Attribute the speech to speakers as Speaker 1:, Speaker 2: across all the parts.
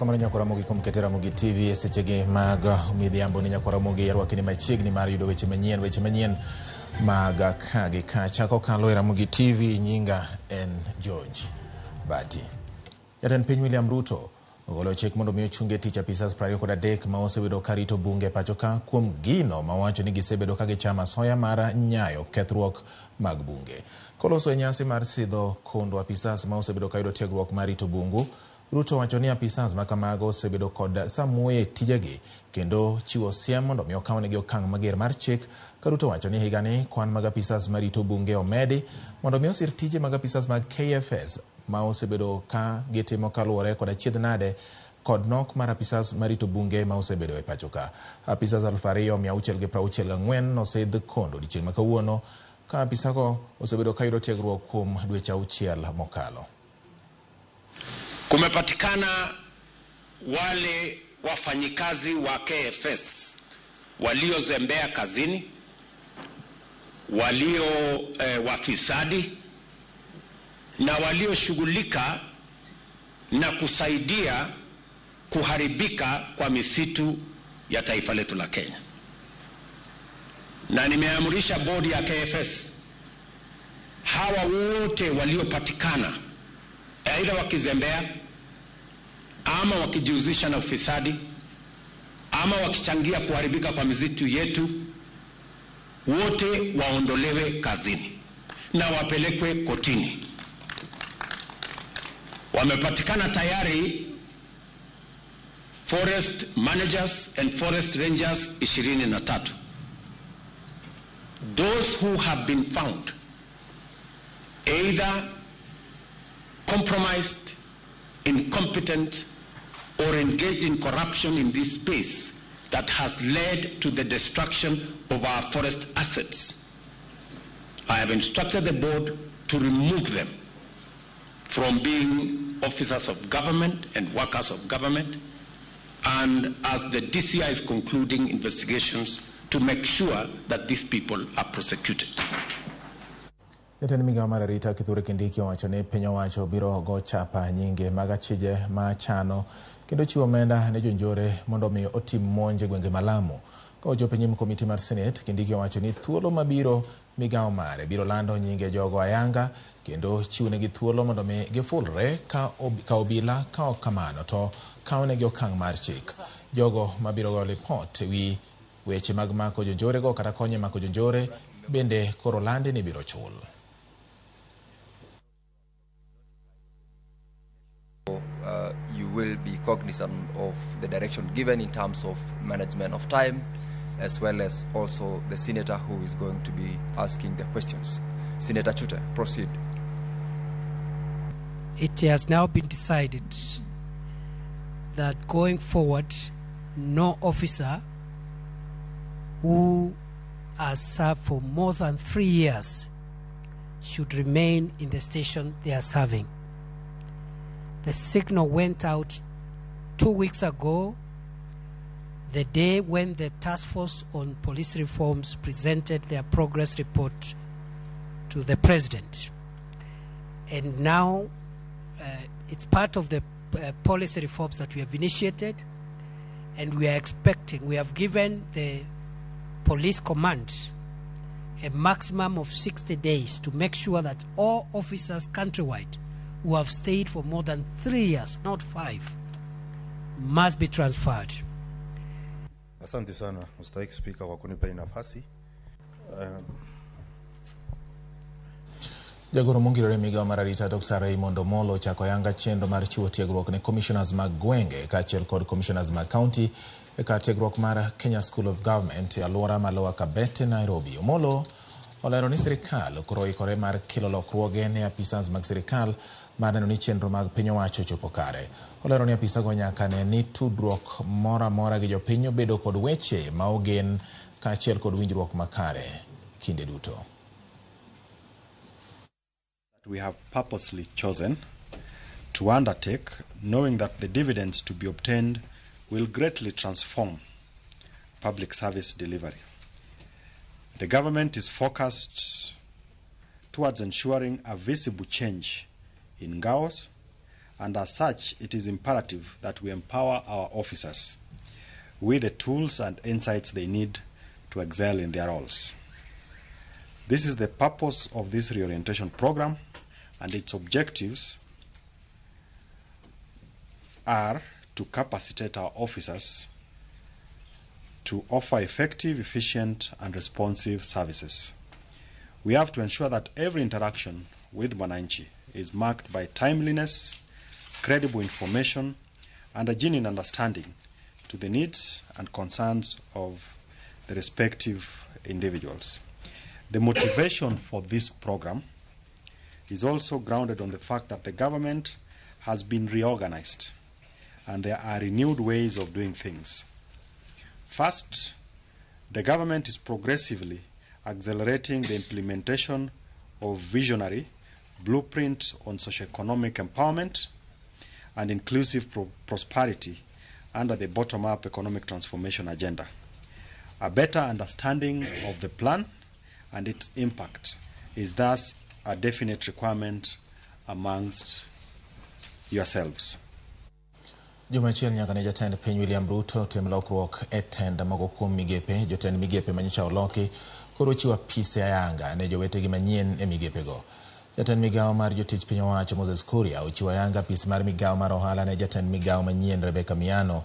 Speaker 1: Erokamano nyako Ramogi kuom keto Ramogi TV sechege mag midhiambo ni nyako Ramogi yarwakni machiegni mar yudo weche manyien mag kagi ka chako kalo Ramogi TV. Nyinga en George Bati. Jatend piny William Ruto ogolo chik mondo mi ochunge tich apisas 23 ma osebedo karito bunge pachoka kuom gino mawacho ni gisebedo ka gichama soya mar nyayo kethruok mag bunge. Koloso e nyasi mar sidho kondo apisas ma osebedo kayudo tiegruok mar rito bungu, Ruto wacho ni apisas makamago osebedo kod samuoye tijegi kendo chiwo siem mondo mi okawnegi okang' mager mar chik. Ka Ruto wacho ni higani kwan mag apisas marito bunge omedi mondo mi osir tije mag apisas mag KFS ma osebedo ka gitimo kaluwore kod achiedh nade kod nok mar apisas marito bunge ma osebedo e pachoka. Apisas 2664 nosidh kondo odiechieng' ma kawuono, ka apisago osebedo ka yudo tiegruok kuom dweche 6 mokalo.
Speaker 2: Kumepatikana wale wafanyikazi wa KFS waliozembea kazini, walio wafisadi na walioshughulika na kusaidia kuharibika kwa misitu ya taifa letu la Kenya. Na nimeamrisha bodi ya KFS, hawa wote waliopatikana aidha wakizembea ama wakijihusisha na ufisadi ama wakichangia kuharibika kwa misitu yetu, wote waondolewe kazini na wapelekwe kotini. Wamepatikana tayari forest managers and forest rangers 23. Those who have been found either compromised, incompetent, or engaged in corruption in this space that has led to the destruction of our forest assets, I have instructed the board to remove them from being officers of government and workers of government, and as the DCI is concluding investigations to make sure that these people are prosecuted.
Speaker 1: Jatend migawo mar arita Kithure Kindiki owacho ni piny owacho biro go chapa nyinge mag achije machano kendo chiwo omenda ne jonjore mondo mi otim monje gwenge malamu. Ka ochopo nyim komiti mar Senate, Kindiki owacho ni thuolo mabiro migawo mare biro lando nyinge jogo ayanga kendo chiwnegi thuolo mondo mi gifulre ka obila ka ok kamano to kawnegi okang' mar chik. Jogo mabiro go report wi weche mag mako jonjore go kata konye mako jonjore bende koro lande ni biro chul.
Speaker 3: You will be cognizant of the direction given in terms of management of time, as well as also the senator who is going to be asking the questions. Senator Chute, proceed.
Speaker 4: It has now been decided that going forward, no officer who has served for more than 3 years should remain in the station they are serving. The signal went out 2 weeks ago, the day when the Task Force on Police Reforms presented their progress report to the President. And now it's part of the policy reforms that we have initiated, and we are expecting, we have given the police command a maximum of 60 days to make sure that all officers countrywide who have stayed for more than 3 years, not 5, must be transferred.
Speaker 5: Asante sana, Mr. Speaker, kwa kunipa nafasi.
Speaker 1: Jagoro mongirore migawo mar arita Dr. Raymond Omolo chako yanga chendo mar chiwo tiegruok ne commissioners mag gwenge kaachiel kod commissioners mag county e kar tiegruok mar Kenya School of Government e alwora ma Lower Kabete, Nairobi. Omolo olero ni sirikal koro oikore mar kelo lokruoge ne apisas mag sirikal mar neno ni chenro mag piny owacho chopo kare. Olero ni apisago nyaka ne ni tudruok mora mora gi jopiny bedo kod weche ma ogen kaachiel kod winjruok makare kinde duto.
Speaker 5: We have purposely chosen to undertake, knowing that the dividends to be obtained will greatly transform public service delivery. The government is focused towards ensuring a visible change in Gaos and as such, it is imperative that we empower our officers with the tools and insights they need to excel in their roles. This is the purpose of this reorientation program, and its objectives are to capacitate our officers to offer effective, efficient, and responsive services. We have to ensure that every interaction with Mwananchi is marked by timeliness, credible information, and a genuine understanding to the needs and concerns of the respective individuals. The motivation for this program is also grounded on the fact that the government has been reorganized and there are renewed ways of doing things. First, the government is progressively accelerating the implementation of visionary blueprint on socioeconomic empowerment and inclusive prosperity under the bottom-up economic transformation agenda. A better understanding of the plan and its impact is thus a definite requirement amongst yourselves.
Speaker 1: Jumachiel nyaka ne jatend piny William Ruto tim lokruok e tenda moko kuom migepe. Jotend migepe manyicha oloki koro chiwo apise ayanga ne jowetegi manyien e migepego. Jatend migawo mar jotich piny owacho Moses Kuria ochiwo ayanga apis mar migawo mar ohala ne jatend migawo manyien Rebecca Miano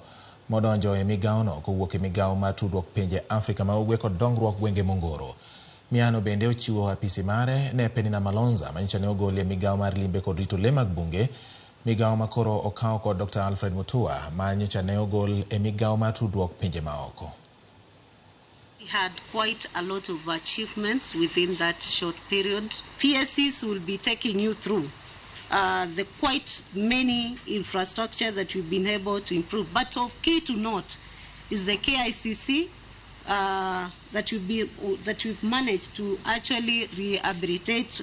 Speaker 1: modonjo e migawono kowuok e migawo mar tudruok pinje Afrika ma ugwe kod dongruok gwenge mongoro. Miano bende ochiwo apisi mare ne Penina Malonza manyicha ne ogol e migawo mar limbe kod rito le mag bunge. Migawo makoro okaw kod Dr. Alfred Mutua manyicha ne ogol e migawo mar tudruok pinje maoko.
Speaker 6: We had quite a lot of achievements within that short period. PSCs will be taking you through the quite many infrastructure that we've been able to improve. But of key to note is the KICC that we've managed to actually rehabilitate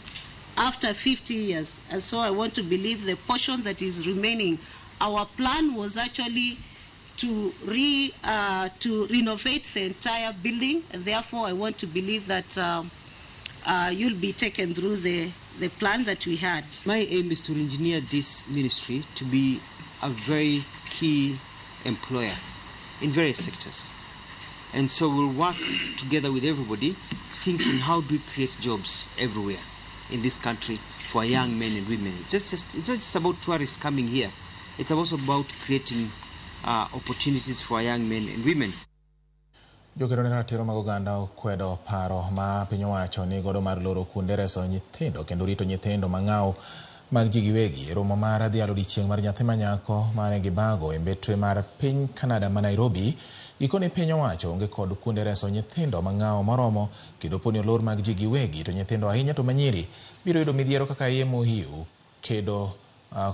Speaker 6: after 50 years. And so I want to believe the portion that is remaining, our plan was actually to renovate the entire building, and therefore I want to believe that you'll be taken through the plan that we had.
Speaker 7: My aim is to engineer this ministry to be a very key employer in various sectors. And so we'll work together with everybody, thinking how do we create jobs everywhere in this country for young men and women. It's not just about tourists coming here. It's also about creating opportunities for young men and women.
Speaker 1: Jokero ne ratiro mag oganda okwedo paro ma piny owacho ni godo mar loro kuonde reso nyithindo kendo rito nyithindo mang'aw mag ji giwegi. Romo mar adhialo odiechieng' mar nyathi manyako mane gibago e mbetre mar piny Canada ma Nairobi gikone piny owacho onge kod kuonde reso nyithindo mang'aw moromo kendo poni olor mag ji giwegi to nyithindo ahinya to manyiri biro yudo midhiero kaka yemo hiu kedo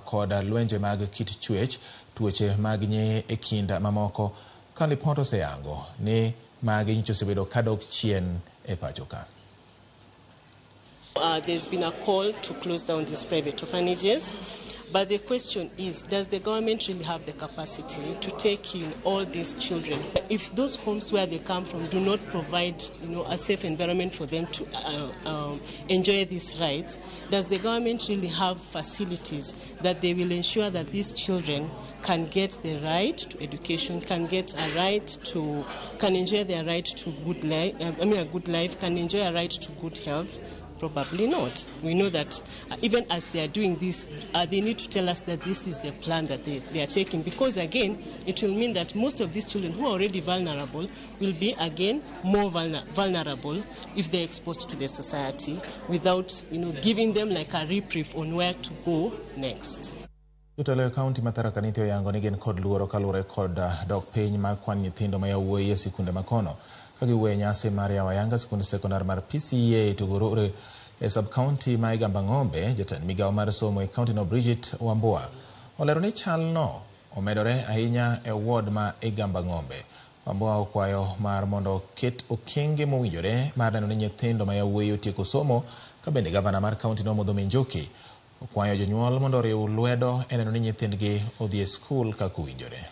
Speaker 1: kod lwenje mag kit chwech, tuoche mag nye e kind mamoko. Ka lipot oseyango ni magi nyicho osebedo kadok chien e pacho ka.
Speaker 8: There's been a call to close down these private orphanages. But the question is, does the government really have the capacity to take in all these children? If those homes where they come from do not provide, a safe environment for them to enjoy these rights, does the government really have facilities that they will ensure that these children can get the right to education, can enjoy their right to good life, a good life, can enjoy a right to good health? Probably not. We know that even as they are doing this, they need to tell us that this is the plan that they are taking, because again, it will mean that most of these children who are already vulnerable will be again more vulnerable if they're exposed to the society without giving them like a reprieve on where to go next.
Speaker 1: Jotelo kaunti ma Tharaka Nithi oyango ni gin kod luoro kaluwore kod dok piny mar kwan nyithindo ma yawuoyi e sikunde makono ka giweyo nyasi mar yawo ayanga sikunde sekondar mar PCEA Tugurure e sub-county ma Igamba Ng'ombe. Jatend migawo mar somo e kaunti no Bridget Wambua olero ni chalno omedore ahinya e ward ma Igamba Ng'ombe. Wambua okwayo mar mondo ket okenge mowinjore mar neno ni nyithindo ma yawuoyi otieko somo, ka bende gavana mar kaunti no Modho Minjoki okwayo jonyuol mondo oriw lwedo e neno ni nyithindgi odhi e skul kaka owinjore.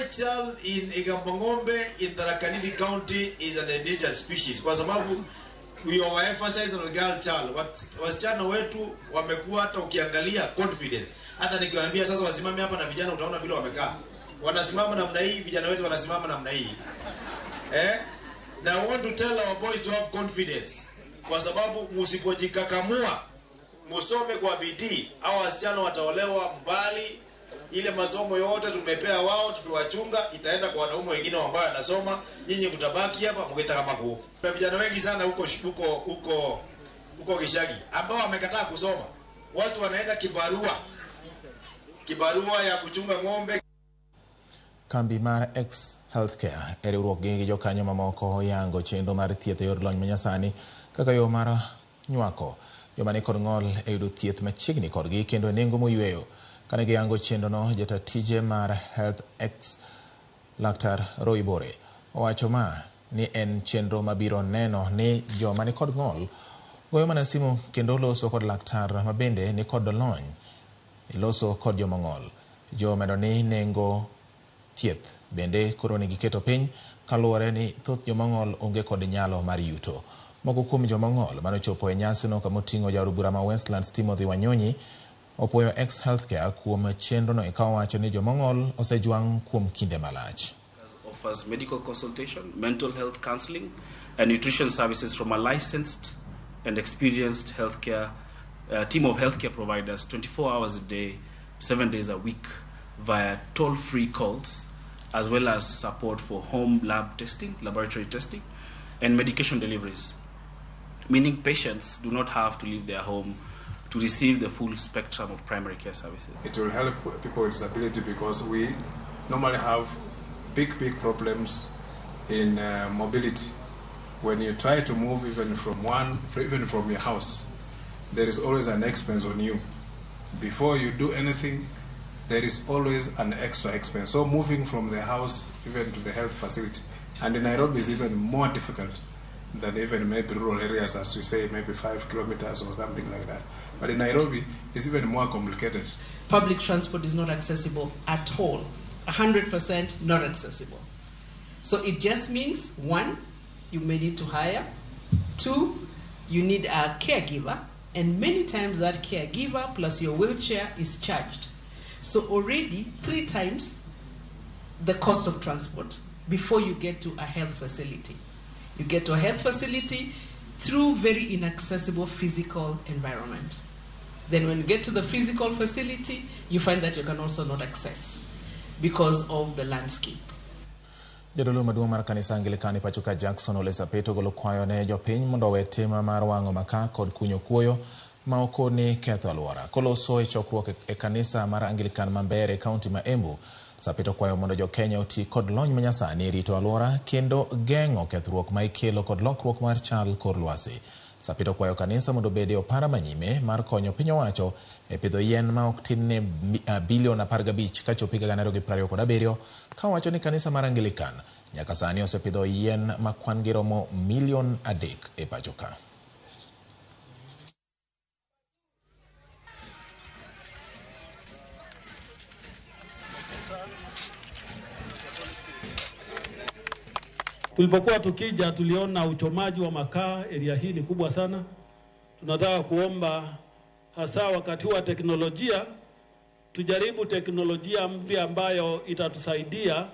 Speaker 9: white child in Igambongombe in Tharaka County is an endangered species. Kwa sababu we overemphasize on girl child. Wasichana wetu wamekuwa hata ukiangalia confidence. Hata nikiwaambia sasa wasimame hapa na vijana utaona vile wamekaa. Wanasimama namna hii, vijana wetu wanasimama namna hii. Now I want to tell our boys to have confidence. Kwa sababu musipojikakamua, musome kwa bidii, au wasichana wataolewa mbali. Ile masomo yote tumepea wao, tutuwachunga, itaenda kwa wanaume wengine ambao wanasoma, nyinyi mtabaki hapa mkita kama huko. Kuna vijana wengi sana huko Gishagi ambao wamekataa kusoma. Watu wanaenda kibarua ya kuchunga ng'ombe.
Speaker 1: Kambi mar X Healthcare eriwruok gi jokanyo mamoko yango chenro mar thieth e yor lony manyasani kaka yo mar nywako joma ni kod ng'ol e yudo thieth machiegni kodgi kendo nengo moyweyo. Kane giyango chenro no, jatatije mar Health X Laktar Roibore owacho ma ni en chenro mabiro neno ni joma ni kod ng'ol goyo mana simu kendo loso kod laktar mabende ni kod lony iloso kod joma ng'ol. Jo medo ni nengo thieth bende koro ni giketo piny kaluwore ni thoth joma ng'ol onge kod nyalo mar yuto. Moko kuom joma ng'ol manochopo e nyasino kamoting'o jaod bura ma Westlands Timothy Wanyonyi opwoyo X Healthcare kuom chenro no ikawo wacho ni joma ng'ol osejwang' kuom kinde malach.
Speaker 10: Offers medical consultation, mental health counseling, and nutrition services from a licensed and experienced healthcare team of healthcare providers 24 hours a day, 7 days a week via toll-free calls, as well as support for home lab testing, laboratory testing, and medication deliveries, meaning patients do not have to leave their home to receive the full spectrum of primary care services.
Speaker 11: It will help people with disability because we normally have big problems in mobility. When you try to move even from your house, there is always an expense on you. Before you do anything, there is always an extra expense. So moving from the house even to the health facility, and in Nairobi is even more difficult than even maybe rural areas, as we say, maybe 5 kilometers or something like that. But in Nairobi, it's even more complicated.
Speaker 12: Public transport is not accessible at all. 100% not accessible. So it just means, 1, you may need to hire. 2, you need a caregiver. And many times that caregiver plus your wheelchair is charged. So already 3 times the cost of transport before you get to a health facility. You get to a health facility through very inaccessible physical environment. Then when you get to the physical facility, you find that you can also not access because of the landscape.
Speaker 1: Jadolo maduong' mar kanisa Anglikani pachoka Jackson Ole Sapeto golo kwayo ne jopiny mondo owe tema mar wang'o makaa kod kunyo kuoyo ma okoni ketho alwora. Koloso e chokruok e kanisa mar Anglikan Mambere e kaunti ma Embu, Sapeto kwayo mondo jo Kenya oti kod lony manyasani e rito alwora kendo geng'o kethruok ma ikelo kod lokruok mar chal kor lwasi. Sapeto kwayo kanisa mondo bede opara manyime mar konyo piny owacho e pidho yien ma ok tin ne bilion 15 kachopo higa 2027, ka wacho ni kanisa mar Anglikan nyaka sani osepidho yien ma kwan gi romo milion 3 e pachoka.
Speaker 13: Tulipokuwa tukija tuliona uchomaji wa makaa, area hii ni kubwa sana. Tunataka kuomba hasa wakati wa teknolojia, tujaribu teknolojia mpya ambayo itatusaidia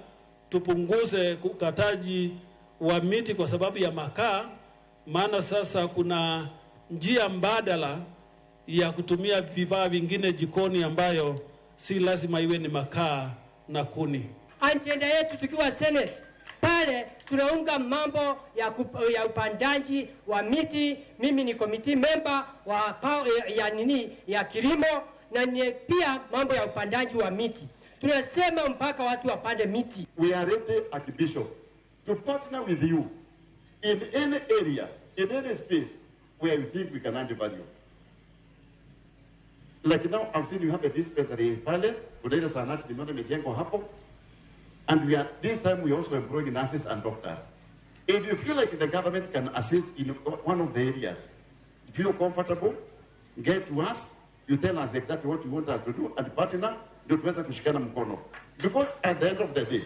Speaker 13: tupunguze ukataji wa miti kwa sababu ya makaa, maana sasa kuna njia mbadala ya kutumia vifaa vingine jikoni ambayo si lazima iwe ni makaa na kuni.
Speaker 14: Ajenda yetu tukiwa Senate pale tunaunga mambo ya upandaji wa miti. Mimi ni committee member wa ya kilimo na ni pia mambo ya upandaji wa miti. Tunasema mpaka watu wapande miti.
Speaker 15: We are ready at Bishop to partner with you in any area, in any space where you think we can add value. Like now, I've seen you have a dispensary pale, kudaida sanati nimeona mijengo hapo. And this time we also employ nurses and doctors. If you feel like the government can assist in one of the areas, feel comfortable, get to us, you tell us exactly what you want us to do, and partner, ndio tuweze kushikana mkono. Because at the end of the day,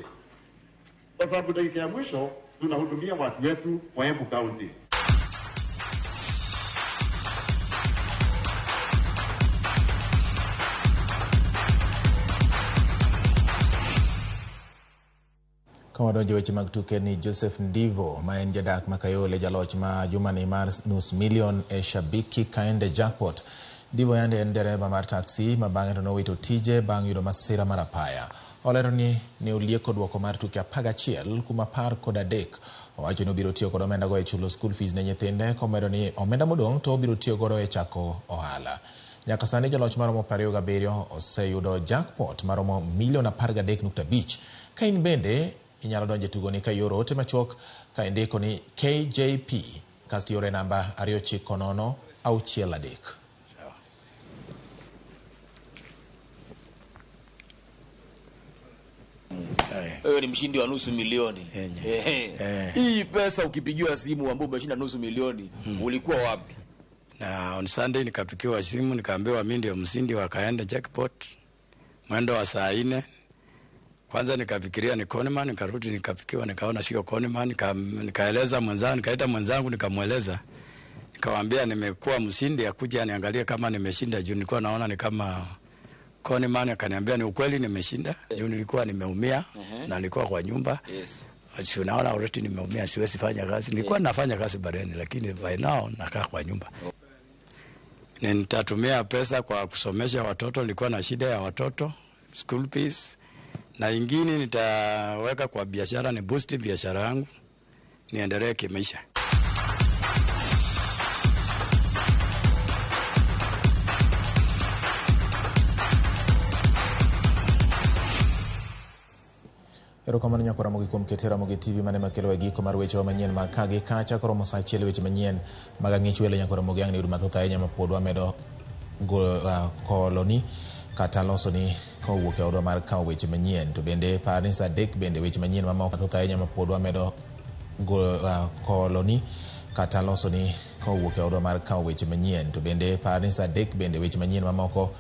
Speaker 15: kwa sababu dakika ya mwisho tunahudumia watu wetu wa Embu County.
Speaker 1: Kama donjo weche mag tuke ni Joseph Ndivo ma en jadak makayole jaloch ma jumani mar nus milion e shabiki kaende jackpot. Ndivo yande en dereba mar taksi ma bang'e to nowito tije bang' yudo masira mar apaya. Olero ni ne olieko duoko mar tuke 11 kuma 13 owacho ni obiro tiyo kod omenda go e chulo school fees ne nyithinde, komedo ni omenda modong' to obiro tiyo godo e chako ohala. Nyaka sani jaloch maromo 27 oseyudo jackpot maromo milion 13.5. Ka in bende inyalo donje tugo ni ka yoro ote machuok ka indiko ni KJP kasti yore namba 29063.
Speaker 16: Wewe ni mshindi wa nusu milioni. Hii pesa ukipigiwa simu ambapo umeshinda nusu milioni, ulikuwa wapi?
Speaker 17: Na on Sunday nikapigiwa simu nikaambiwa mimi ndio mshindi wa kaenda jackpot mwendo wa saa 4. Kwanza nikafikiria ni Coleman, nikarudi nikapigiwa nikaona sio Coleman, nikaeleza mwenzangu, nikaita mwenzangu nikamweleza. Nikamwambia nimekuwa mshindi, akuja aniangalie kama nimeshinda juu nilikuwa naona ni kama Coleman. Akaniambia ni ukweli nimeshinda juu nilikuwa nimeumia na nilikuwa kwa nyumba. Sio naona already nimeumia, siwezi fanya kazi. Nilikuwa nafanya kazi bareni lakini by now nakaa kwa nyumba. Nitatumia pesa kwa kusomesha watoto, nilikuwa na shida ya watoto, school fees. Na ingine nitaweka kwa biashara, ni boost biashara yangu niendelee kimaisha.
Speaker 1: Erokamano nyako Ramogi kuom keto Ramogi TV mane makelo e giko mar weche manyien mag kagi kacha koro saa achiel weche manyien mag ang'ich welo nyako Ramogi ang' ni yud mathoth ahinya ma pod wamedo koloni kata loso ni kowuok e odwa mar kawo weche manyien, to bende par ni saa 3 bende weche manyien mamoko mathoth ahinya ma pod wamedo koloni kata loso ni kowuok e odwa mar kawo weche manyien, to bende par ni saa 3 bende weche manyien mamoko